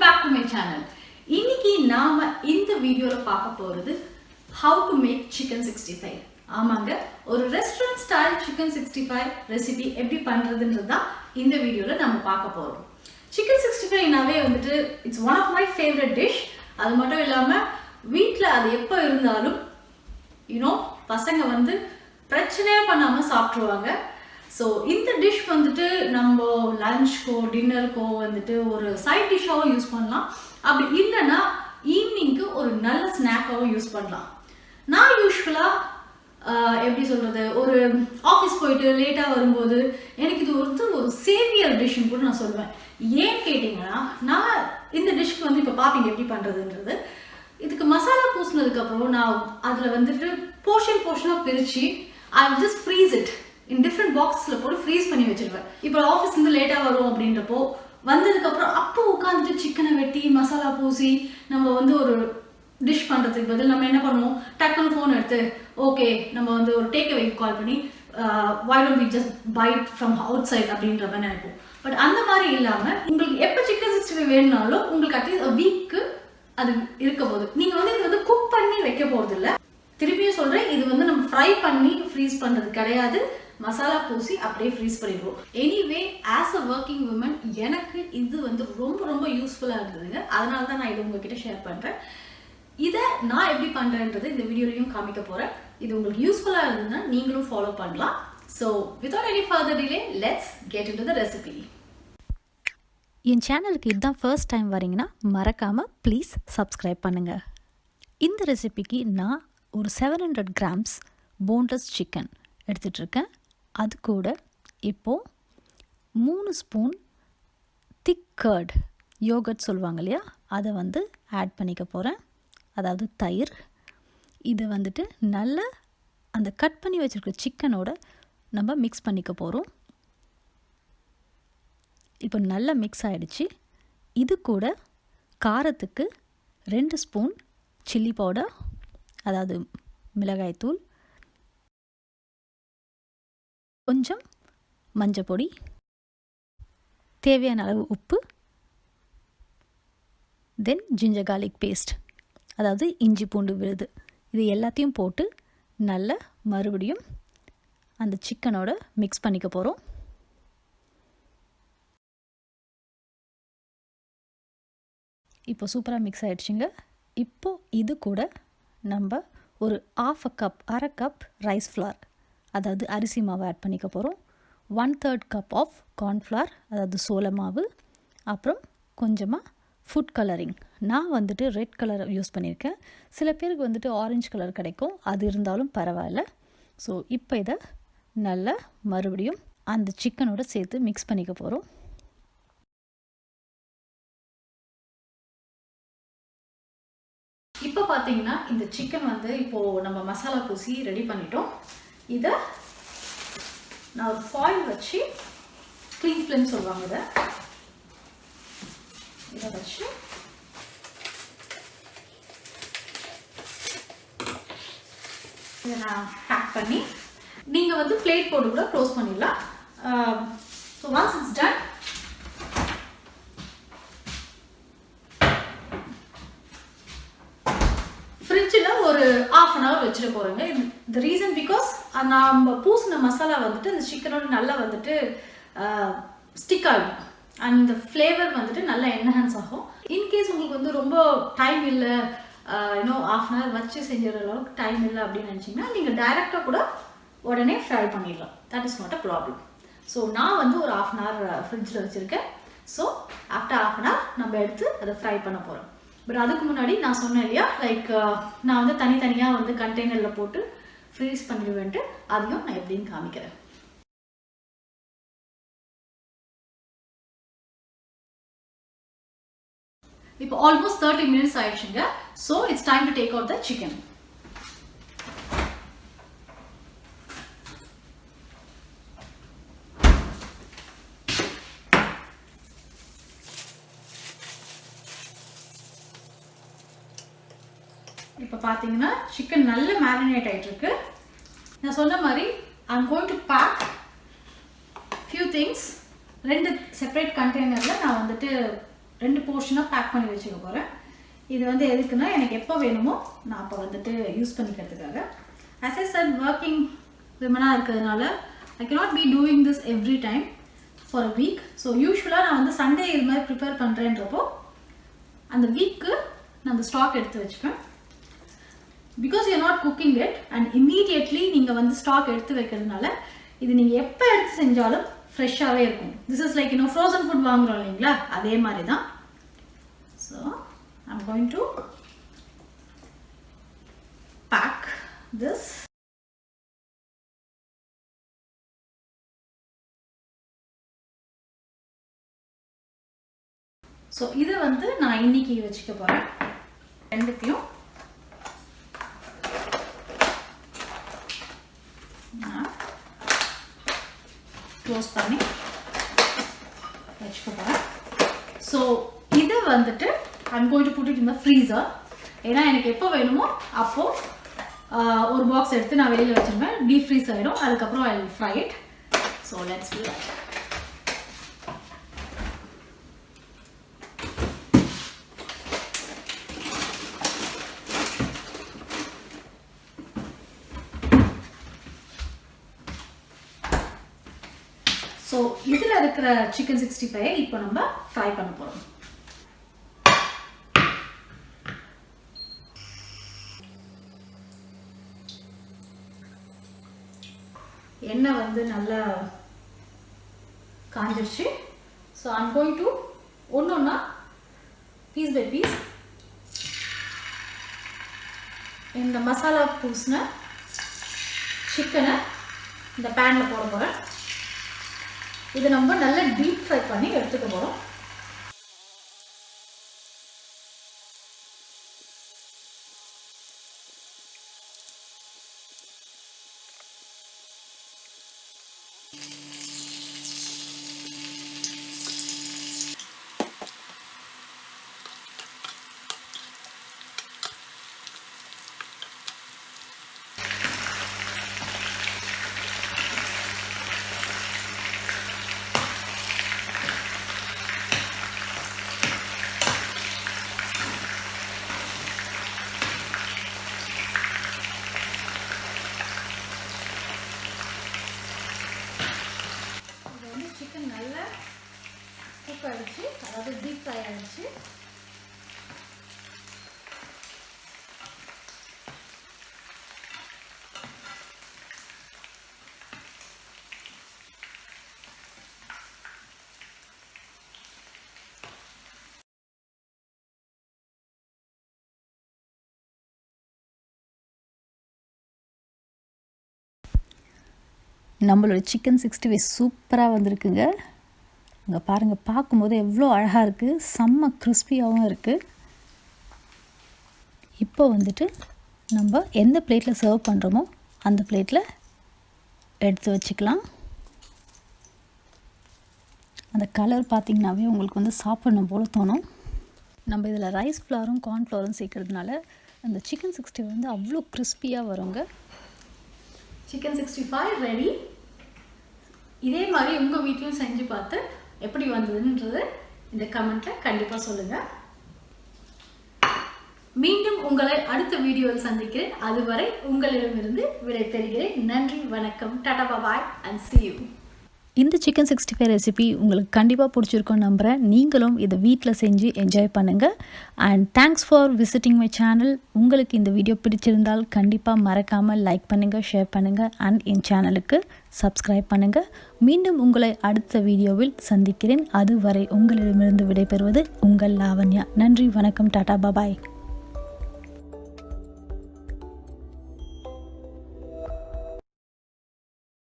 back to my channel. இன்னைக்கு நாம இந்த வீடியோல பார்க்க போறது how to make chicken 65. ஆமாங்க, ஒரு ரெஸ்டாரன்ட் ஸ்டைல் chicken 65 ரெசிபி எப்படி பண்றதுன்றத இந்த வீடியோல நாம பார்க்க போறோம். chicken 65 நாவே வந்துட்டு it's one of my favorite dish. அது மட்டும் இல்லாம வீட்ல அது எப்ப இருந்தாலும் பசங்க வந்து பிரச்சனையே பண்ணாம சாப்பிடுவாங்க. ஸோ இந்த டிஷ் வந்துட்டு நம்ம லஞ்ச்க்கோ டின்னருக்கோ வந்துட்டு ஒரு சைட் டிஷ்ஷாகவும் யூஸ் பண்ணலாம். அப்படி இல்லைன்னா ஈவினிங்க்கு ஒரு நல்ல ஸ்நாக்காகவும் யூஸ் பண்ணலாம். நான் யூஸ்வலாக எப்படி சொல்கிறது, ஒரு ஆஃபீஸ் போயிட்டு லேட்டாக வரும்போது எனக்கு இது ஒரு சேவியர் டிஷ்ஷுன்னு கூட நான் சொல்லுவேன். ஏன் கேட்டிங்கன்னா, நான் இந்த டிஷ்க்கு வந்து இப்போ பார்ப்பீங்க எப்படி பண்ணுறதுன்றது. இதுக்கு மசாலா பூசினதுக்கப்புறம் நான் அதில் வந்துட்டு போர்ஷனாக பிரித்து I will just freeze it in different பாக்ஸில் போட்டு ஃப்ரீஸ் பண்ணி வச்சுருவேன். இப்போ ஆஃபீஸ்லேருந்து லேட்டாக வரும் அப்படின்றப்போ வந்ததுக்கப்புறம் அப்போ உட்காந்துட்டு சிக்கனை வெட்டி மசாலா பூசி நம்ம வந்து ஒரு டிஷ் பண்ணுறதுக்கு பதில் நம்ம என்ன பண்ணுவோம், டக்குன்னு ஃபோன் எடுத்து ஓகே நம்ம வந்து ஒரு டேக் அவே கால் பண்ணி why don't we just buy it from outside அப்படின்ற மாதிரி நினைப்போம். பட் அந்த மாதிரி இல்லாமல் உங்களுக்கு எப்போ சிக்கன் 65 வேணுனாலும் உங்களுக்கு அட்லீஸ்ட் வீக்கு அது இருக்க போகுது. நீங்கள் வந்து இது வந்து குக் பண்ணி வைக்க போகிறது இல்லை. திருப்பியும் சொல்கிறேன், இது வந்து நம்ம ஃப்ரை பண்ணி ஃப்ரீஸ் பண்ணுறது கிடையாது. மசாலா பூசி அப்படியே ஃப்ரீஸ் பண்ணிடுவோம். Anyway as a working woman எனக்கு இது வந்து ரொம்ப ரொம்ப யூஸ்ஃபுல்லாக இருந்ததுங்க. அதனால தான் நான் இது உங்ககிட்ட ஷேர் பண்ணுறேன். இதை நான் எப்படி பண்ணுறேன்றது இந்த வீடியோலையும் காமிக்க போகிறேன். இது உங்களுக்கு யூஸ்ஃபுல்லாக இருந்ததுன்னா நீங்களும் ஃபாலோ பண்ணலாம். So without any further delay let's get into the recipe. என் சேனலுக்கு இதுதான் ஃபர்ஸ்ட் டைம் வரீங்கன்னா மறக்காமல் ப்ளீஸ் சப்ஸ்கிரைப் பண்ணுங்கள். இந்த ரெசிபிக்கு நான் ஒரு 700 grams போன்லெஸ் சிக்கன் எடுத்துகிட்ருக்கேன். அது கூட இப்போது 3 ஸ்பூன் திக் கர்ட் யோகர்ட் சொல்லுவாங்க இல்லையா, அதை வந்து ஆட் பண்ணிக்க போகிறேன். அதாவது தயிர். இது வந்துட்டு நல்ல அந்த கட் பண்ணி வச்சுருக்க சிக்கனோட நம்ம மிக்ஸ் பண்ணிக்க போகிறோம். இப்போ நல்லா மிக்ஸ் ஆகிடுச்சு. இது கூட காரத்துக்கு 2 ஸ்பூன் சில்லி பவுடர், அதாவது மிளகாய்த்தூள், கொஞ்சம் மஞ்சள் பொடி, தேவையான அளவு உப்பு, தென் ஜிஞ்சர் கார்லிக் பேஸ்ட், அதாவது இஞ்சி பூண்டு விழுது. இது எல்லாத்தையும் போட்டு நல்லா மறுபடியும் அந்த சிக்கனோட மிக்ஸ் பண்ணிக்க போகிறோம். இப்போ சூப்பராக மிக்ஸ் ஆகிடுச்சிங்க. இப்போது இது கூட நம்ம ஒரு அரை கப் ரைஸ் ஃப்ளார், அதாவது அரிசி மாவு ஆட் பண்ணிக்க போகிறோம். 1/3 கப் ஆஃப் கார்ன்ஃப்ளவர், அதாவது சோள மாவு, அப்புறம் கொஞ்சமாக ஃபுட் கலரிங். நான் வந்துட்டு ரெட் கலர் யூஸ் பண்ணியிருக்கேன். சில பேருக்கு வந்துட்டு ஆரஞ்சு கலர் கிடைக்கும், அது இருந்தாலும் பரவாயில்ல. ஸோ இப்போ இதை நல்லா மறுபடியும் அந்த சிக்கனோட சேர்த்து மிக்ஸ் பண்ணிக்க போகிறோம். இப்போ பார்த்தீங்கன்னா இந்த சிக்கன் வந்து இப்போது நம்ம மசாலா பூசி ரெடி பண்ணிட்டோம். இதை நான் ஒரு ஃபாயில் வச்சு க்ளீன் ஃபிலிம் சொல்லுவாங்க, இதை வச்சு இதை நான் பேக் பண்ணி நீங்கள் வந்து பிளேட் போட்டு கூட க்ளோஸ் பண்ணிடலாம். ஸோ ஒன்ஸ் இட்ஸ் டன், ஒரு 1/2 an hour வச்சுட்டு போகிறேங்க. இந்த ரீசன் பிகாஸ் நம்ம பூசின மசாலா வந்துட்டு அந்த சிக்கனோட நல்லா வந்துட்டு ஸ்டிக் ஆகும். அந்த ஃப்ளேவர் வந்துட்டு நல்லா என்ஹான்ஸ் ஆகும். இன்கேஸ் உங்களுக்கு வந்து ரொம்ப டைம் இல்லை, 1/2 an hour வச்சு செஞ்சுற அளவுக்கு டைம் இல்லை அப்படின்னு நினச்சிங்கன்னா நீங்கள் டைரெக்டாக கூட உடனே ஃப்ரை பண்ணிடலாம். That is not a problem. So நான் வந்து ஒரு 1/2 an hour ஃப்ரிட்ஜில் வச்சுருக்கேன். ஸோ ஆஃப்டர் 1/2 an hour நம்ம எடுத்து அதை ஃப்ரை பண்ண போகிறோம். பட் அதுக்கு முன்னாடி நான் சொன்னேன் இல்லையா, லைக் நான் வந்து தனித்தனியாக வந்து கண்டெய்னரில் போட்டு ஃப்ரீஸ் பண்ணிடுவேன்ட்டு, அதையும் நான் எப்படின்னு காமிக்கிறேன். இப்போ ஆல்மோஸ்ட் 30 minutes ஆயிடுச்சுங்க. So it's time to take out the chicken. இப்போ பார்த்தீங்கன்னா சிக்கன் நல்ல மேரினேட் ஆகிட்டுருக்கு. நான் சொன்ன மாதிரி I'm going to pack few things. 2 separate கண்டெய்னரில் நான் வந்துட்டு 2 போர்ஷனாக பேக் பண்ணி வச்சுக்க போகிறேன். இது வந்து எதுக்குன்னா எனக்கு எப்போ வேணுமோ நான் அப்போ வந்துட்டு யூஸ் பண்ணிக்கிறதுக்காக. as I said working women-ஆக இருக்கிறதுனால I cannot be doing this every time for a week. So யூஸ்வலாக நான் வந்து சண்டே இது மாதிரி ப்ரிப்பேர் பண்ணுறேன்றப்போ அந்த வீக்கு நான் அந்த ஸ்டாக் எடுத்து வச்சுப்பேன். Because you not cooking it and immediately நீங்கள் வந்து ஸ்டாக் எடுத்து வைக்கிறதுனால இது நீங்கள் எப்போ எடுத்து செஞ்சாலும் ஃப்ரெஷ்ஷாகவே இருக்கும். This is like frozen food வாங்குகிறோம் இல்லைங்களா, அதே மாதிரி தான். So I'm going to pack this. So இதை வந்து நான் இன்னைக்கு வச்சுக்க போகிறேன். ரெண்டுத்தையும் நான் க்ளோஸ் பண்ணி வச்சுக்க போகிறேன். ஸோ இதை வந்துட்டு I'm going to put it in the freezer. ஏன்னா எனக்கு எப்போ வேணுமோ அப்போது ஒரு பாக்ஸ் எடுத்து நான் வெளியில் வச்சுருவேன். டீப் ஃப்ரீஸ் ஆகிடும். அதுக்கப்புறம் I will fry it. So let's do that. So இதில் இருக்கிற சிக்கன் 65 இப்போ நம்ம ஃப்ரை பண்ண போகிறோம். எண்ணெய் வந்து நல்லா காஞ்சிருச்சு. ஸோ ஐம் கோயிங் டு ஒன்றா பீஸ் பை பீஸ் இந்த மசாலா பூசின சிக்கனை இந்த பேனில் போட போகிறேன். இதை நம்ம நல்லா டீப் ஃப்ரை பண்ணி எடுத்துக்க போகிறோம். சிக்கன் நல்லா குக் ஆகிடுச்சு, அதாவது டீப் ஃப்ரை ஆகிடுச்சு. நம்மளோட சிக்கன் 65 சூப்பராக வந்திருக்குங்க. இங்கே பாருங்கள், பார்க்கும்போது எவ்வளோ அழகாக இருக்குது, செம்ம கிறிஸ்பியாகவும் இருக்குது. இப்போ வந்துட்டு நம்ம எந்த பிளேட்டில் சர்வ் பண்ணுறோமோ அந்த பிளேட்டில் எடுத்து வச்சுக்கலாம். அந்த கலர் பார்த்திங்கனாவே உங்களுக்கு வந்து சாப்பிடணும் போல் தோணும். நம்ம இதில் ரைஸ் ஃப்ளாரும் கார்ன்ஃப்ளவரும் சேர்க்கறதுனால அந்த சிக்கன் 60 வந்து அவ்வளோ கிறிஸ்பியாக வருங்க. Chicken 65 ready. இதே மாதிரி உங்கள் வீட்லையும் செஞ்சு பார்த்து எப்படி வந்ததுன்றது இந்த கமெண்ட்டில் கண்டிப்பாக சொல்லுங்கள். மீண்டும் உங்களை அடுத்த வீடியோவில் சந்திக்கிறேன். அதுவரை உங்களிடமிருந்து விடைபெறுகிறேன். நன்றி, வணக்கம், டாடா, பாய் அண்ட் see you. இந்த சிக்கன் 65 ரெசிபி உங்களுக்கு கண்டிப்பாக பிடிச்சிருக்கோன்னு நம்புகிறேன். நீங்களும் இதை வீட்டில் செஞ்சு என்ஜாய் பண்ணுங்கள். And thanks for visiting my channel. உங்களுக்கு இந்த வீடியோ பிடிச்சிருந்தால் கண்டிப்பாக மறக்காமல் லைக் பண்ணுங்கள், ஷேர் பண்ணுங்கள் அண்ட் என் சேனலுக்கு சப்ஸ்கிரைப் பண்ணுங்கள். மீண்டும் உங்களை அடுத்த வீடியோவில் சந்திக்கிறேன். அதுவரை உங்களிடமிருந்து விடைபெறுவது உங்கள் லாவண்யா. நன்றி, வணக்கம், டாடா, பாய்.